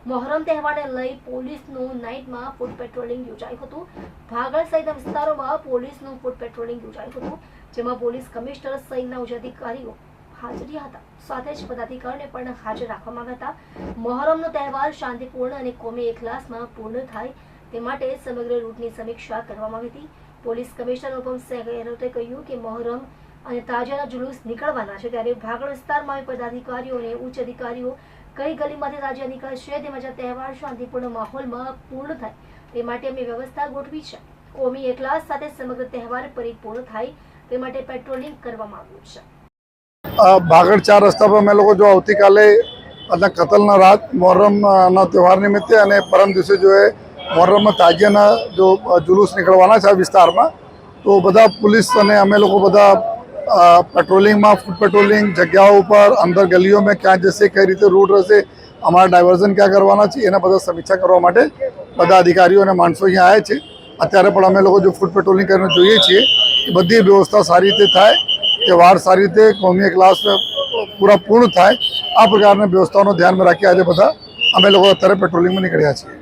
મોહરમ તહેવારને લઈ પોલીસનું નાઇટમાં ફૂડ પેટ્રોલિંગ યોજાયું હતું। ભાગળ સહિતના વિસ્તારોમાં પોલીસનું ફૂડ પેટ્રોલિંગ યોજાયું હતું, જેમાં પોલીસ કમિશનર સહિતના ઉચ્ચ અધિકારીઓ હાજર હતા। સાથે જ પદાધિકારીઓને પણ હાજર રાખવામાં આવ્યા હતા। મોહરમનો તહેવાર શાંતિપૂર્ણ અને કોમી એકલાસમાં પૂર્ણ થાય તે માટે સમગ્ર રૂટની સમીક્ષા કરવામાં આવી હતી। પોલીસ કમિશનર ઉપમસિંહ ગેહલોતે કહ્યું કે મોહરમ અને તાજિયાના जुलूस નીકળવાના છે, ત્યારે ભાગળ વિસ્તારમાં પદાધિકારીઓ અને ઉચ્ચ અધિકારીઓ કઈ ગલીમાંથી તાજિયા નીકળશે તેમજ આ તહેવાર શાંતિપૂર્ણ માહોલમાં પૂર્ણ થાય તે માટે અમે વ્યવસ્થા ગોઠવી છે। કોમી એકલાસ સાથે સમગ્ર તહેવાર પરિપૂર્ણ થાય તે માટે પેટ્રોલિંગ કરવામાં આવ્યું છે। ભાગળ 4 રસ્તા પર અમે લોકો જો આવતીકાલે કતલના રાત મોહરમના તહેવાર નિમિત્તે અને પરમ દિવસે જો મોહરમમાં તાજિયાના જો जुलूस નીકળવાના છે આ વિસ્તારમાં, તો બધા પોલીસ અને અમે લોકો બધા પેટ્રોલિંગમાં ફૂડ પેટ્રોલિંગ જગ્યાઓ પર અંદર ગલીઓ में ક્યાં જશે, કઈ રીતે રૂટ રહેશે, અમારા ડાયવર્ઝન ક્યાં કરવાના છે એના બધા સમીક્ષા કરવા માટે બધા અધિકારીઓ અને માણસો અહીંયા આવ્યા છે। અત્યારે પણ અમે લોકો જો ફૂડ પેટ્રોલિંગ કરીને જોઈએ છીએ કે બધી વ્યવસ્થા સારી રીતે થાય, તહેવાર સારી રીતે કોમી ક્લાસ પૂરા પૂર્ણ થાય, આ પ્રકારની વ્યવસ્થાઓનું ધ્યાનમાં રાખી આજે બધા અમે લોકો અત્યારે પેટ્રોલિંગમાં નીકળ્યા છીએ।